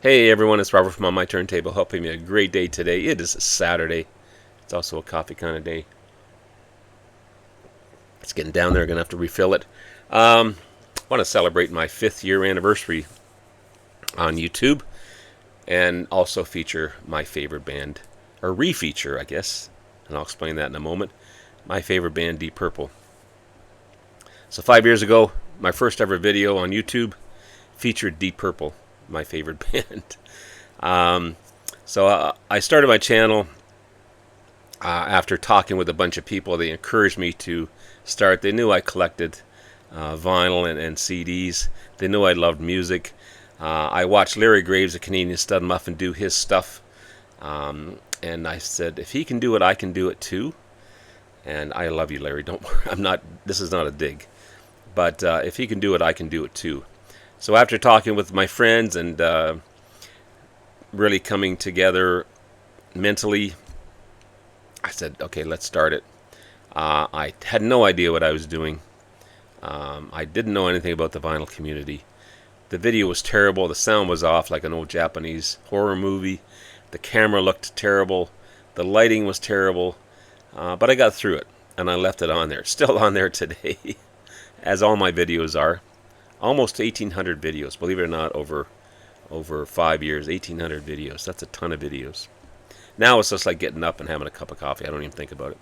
Hey everyone, it's Robert from On My Turntable, helping me a great day today. It is Saturday. It's also a coffee kind of day. It's getting down there. I'm going to have to refill it. I want to celebrate my 5th year anniversary on YouTube and also feature my favorite band, or re-feature, I guess, and I'll explain that in a moment. My favorite band, Deep Purple. So 5 years ago, my first ever video on YouTube featured Deep Purple, my favorite band. I started my channel after talking with a bunch of people. They encouraged me to start. They knew I collected vinyl and CDs. They knew I loved music. I watched Larry Graves, a Canadian Studmuffin, do his stuff. And I said, if he can do it, I can do it too. And I love you, Larry. Don't worry. This is not a dig. But if he can do it, I can do it too. So after talking with my friends and really coming together mentally, I said, okay, let's start it. I had no idea what I was doing. I didn't know anything about the vinyl community. The video was terrible. The sound was off like an old Japanese horror movie. The camera looked terrible. The lighting was terrible. But I got through it, and I left it on there. Still on there today, as all my videos are. Almost 1,800 videos, believe it or not, over 5 years, 1,800 videos. That's a ton of videos. Now it's just like getting up and having a cup of coffee. I don't even think about it.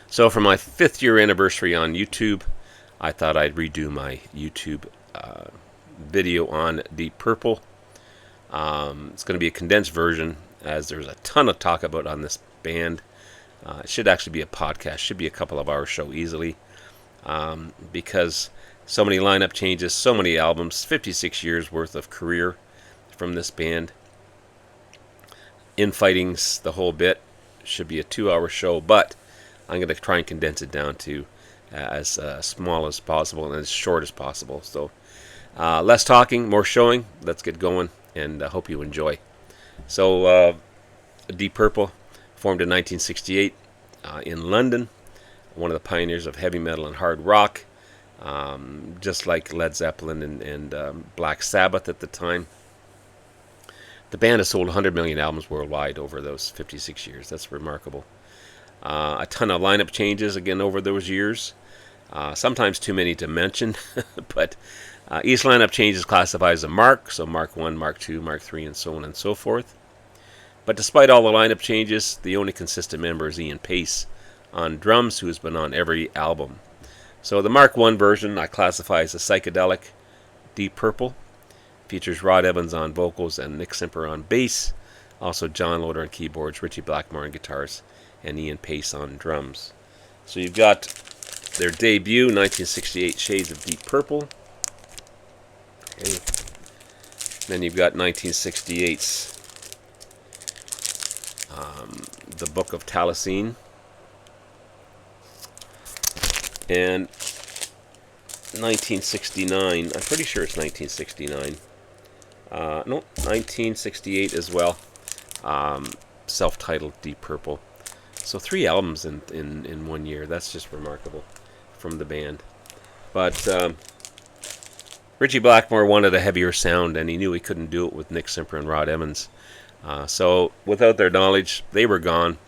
So for my 5th year anniversary on YouTube, I thought I'd redo my YouTube video on Deep Purple. It's going to be a condensed version, as there's a ton of talk about on this band. It should actually be a podcast. Should be a couple of hour show easily, because so many lineup changes, so many albums, 56 years worth of career from this band. Infightings, the whole bit. Should be a 2-hour show, but I'm going to try and condense it down to as small as possible and as short as possible. So less talking, more showing. Let's get going, and I hope you enjoy. So Deep Purple, formed in 1968 in London, one of the pioneers of heavy metal and hard rock. Just like Led Zeppelin and Black Sabbath at the time. The band has sold 100 million albums worldwide over those 56 years. That's remarkable. A ton of lineup changes again over those years. Sometimes too many to mention, but each lineup change is classified as a mark. So Mark 1, Mark 2, Mark 3, and so on and so forth. But despite all the lineup changes, the only consistent member is Ian Pace on drums, who has been on every album. So the Mark 1 version I classify as a psychedelic Deep Purple. Features Rod Evans on vocals and Nick Simper on bass. Also John Loder on keyboards, Richie Blackmore on guitars, and Ian Pace on drums. So you've got their debut, 1968, Shades of Deep Purple. Okay. Then you've got 1968's The Book of Taliesin. And 1969, I'm pretty sure it's 1969. No, 1968 as well. Self-titled Deep Purple. So 3 albums in 1 year. That's just remarkable from the band. But Richie Blackmore wanted a heavier sound, and he knew he couldn't do it with Nick Simper and Rod Evans. So without their knowledge, they were gone.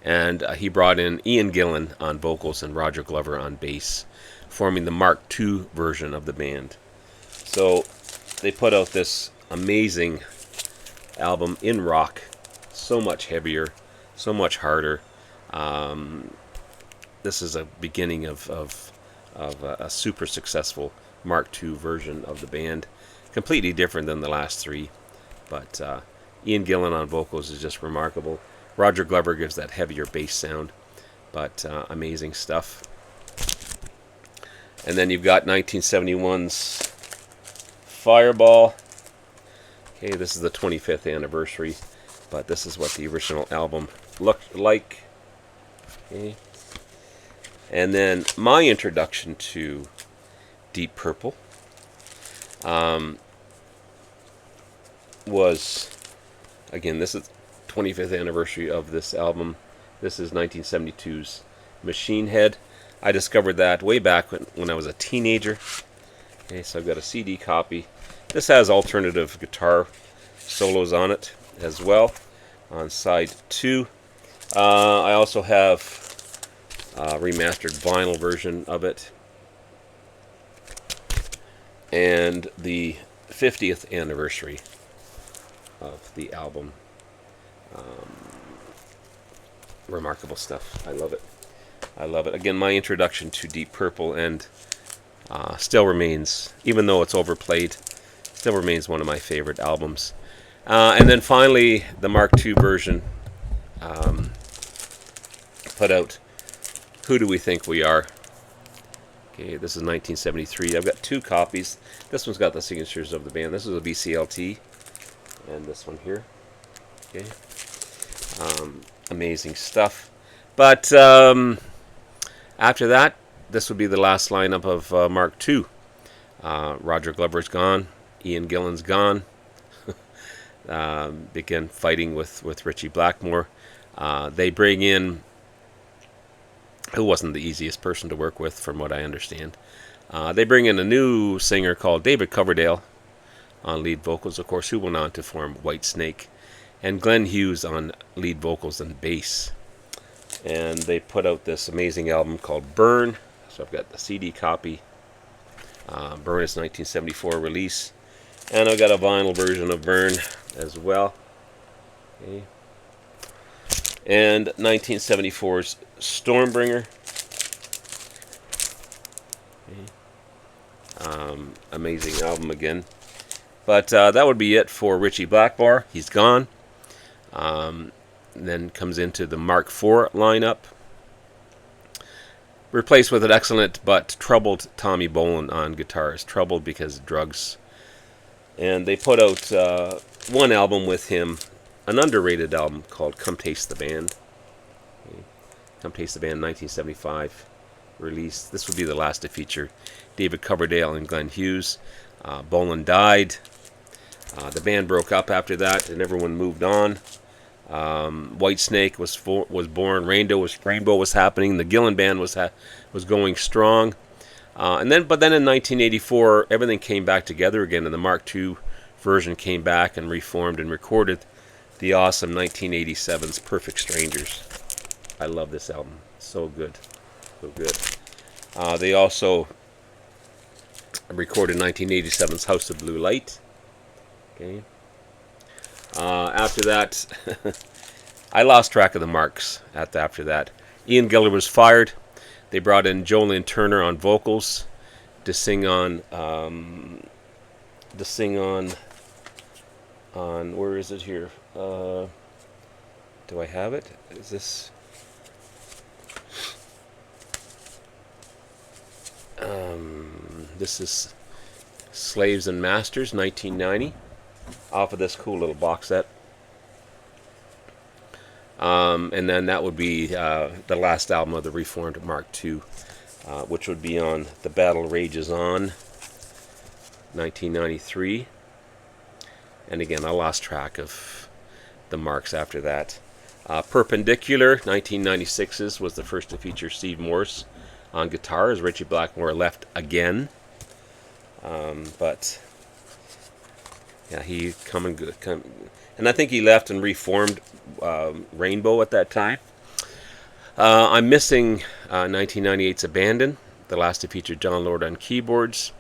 And he brought in Ian Gillan on vocals and Roger Glover on bass, forming the Mark II version of the band. So they put out this amazing album in rock, so much heavier, so much harder. This is a beginning of a super successful Mark II version of the band, completely different than the last 3. But Ian Gillan on vocals is just remarkable. Roger Glover gives that heavier bass sound, but amazing stuff. And then you've got 1971's Fireball. Okay, this is the 25th anniversary, but this is what the original album looked like. Okay. And then my introduction to Deep Purple was, again, this is 25th anniversary of this album. This is 1972's Machine Head. I discovered that way back when I was a teenager. Okay, so I've got a CD copy. This has alternative guitar solos on it as well on side 2. I also have a remastered vinyl version of it, and the 50th anniversary of the album. Remarkable stuff. I love it. I love it. Again, my introduction to Deep Purple, and still remains, even though it's overplayed, still remains one of my favorite albums. And then finally, the Mark II version put out Who Do We Think We Are? Okay, this is 1973. I've got 2 copies. This one's got the signatures of the band. This is a BCLT, and this one here. Okay, amazing stuff. But after that, this would be the last lineup of Mark II. Roger Glover's gone. Ian Gillan's gone. Began fighting with Ritchie Blackmore. They bring in, who wasn't the easiest person to work with, from what I understand. They bring in a new singer called David Coverdale on lead vocals, of course, who went on to form Whitesnake, and Glenn Hughes on lead vocals and bass. And they put out this amazing album called Burn. So I've got the CD copy. Burn is 1974 release. And I've got a vinyl version of Burn as well. Okay. And 1974's Stormbringer. Okay. Amazing album again. But that would be it for Ritchie Blackmore. He's gone. Then comes into the Mark IV lineup, replaced with an excellent but troubled Tommy Bolin on guitars. Troubled because of drugs. And they put out one album with him, an underrated album called Come Taste the Band. Okay. Come Taste the Band, 1975 release. This would be the last to feature David Coverdale and Glenn Hughes. Bolin died. The band broke up after that, and everyone moved on. Whitesnake was born. Rainbow was happening. The Gillan band was going strong. But then in 1984, everything came back together again, and the Mark II version came back and reformed and recorded the awesome 1987's Perfect Strangers. I love this album. So good. So good. They also recorded 1987's House of Blue Light. Okay. After that, I lost track of the marks after that. Ian Gillan was fired. They brought in Jolene Turner on vocals to sing on where is it here? Do I have it? Is this? This is Slaves and Masters, 1990. Off of this cool little box set. And then that would be the last album of the reformed Mark II, which would be on The Battle Rages On, 1993. And again, I lost track of the marks after that. Perpendicular, 1996's, was the first to feature Steve Morse on guitar, as Ritchie Blackmore left again. But yeah, he and I think he left and reformed Rainbow at that time. I'm missing 1998's Abandon, the last to feature John Lord on keyboards.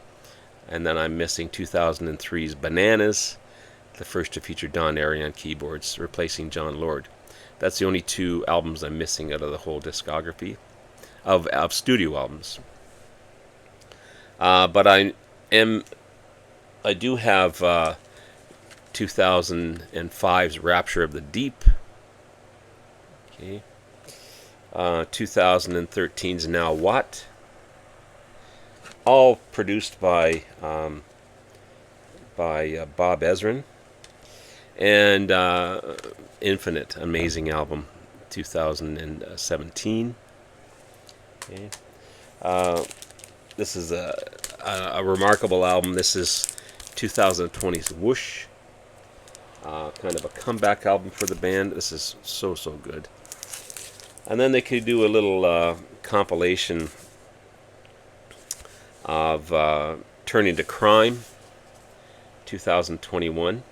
And then I'm missing 2003's Bananas, the first to feature Don Airey on keyboards, replacing John Lord. That's the only 2 albums I'm missing out of the whole discography of studio albums. But I do have 2005's Rapture of the Deep. Okay. 2013's Now What. All produced by Bob Ezrin. And Infinite, amazing album, 2017. Okay. This is a remarkable album. This is 2020's Whoosh. Kind of a comeback album for the band. This is so good. And then they could do a little compilation of Turning to Crime, 2021.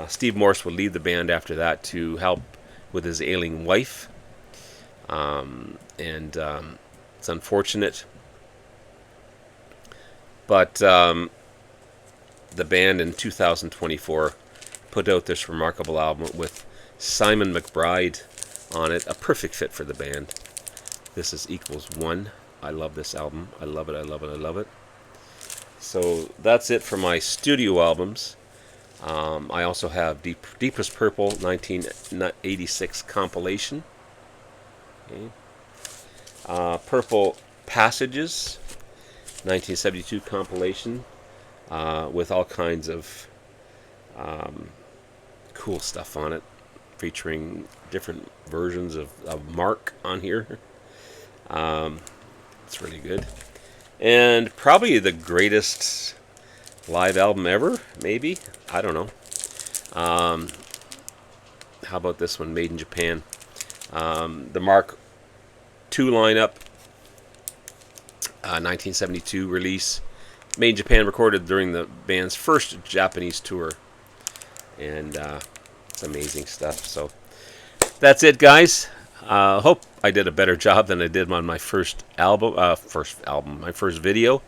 Steve Morse would leave the band after that to help with his ailing wife. And it's unfortunate. But the band in 2024 put out this remarkable album with Simon McBride on it. A perfect fit for the band. This is Equals One. I love this album. I love it, I love it, I love it. So that's it for my studio albums. I also have Deepest Purple 1986 compilation. Okay. Purple Passages 1972 compilation with all kinds of cool stuff on it, featuring different versions of Mark on here. It's really good. And probably the greatest live album ever, maybe? I don't know. How about this one, Made in Japan? The Mark II lineup, 1972 release. Made in Japan, recorded during the band's first Japanese tour. And it's amazing stuff. So that's it, guys. Hope I did a better job than I did on my first album. My first video.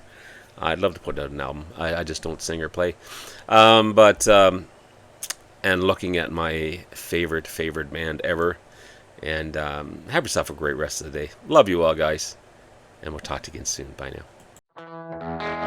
I'd love to put out an album. I just don't sing or play. And looking at my favorite band ever. And have yourself a great rest of the day. Love you all, guys. And we'll talk to you again soon. Bye now.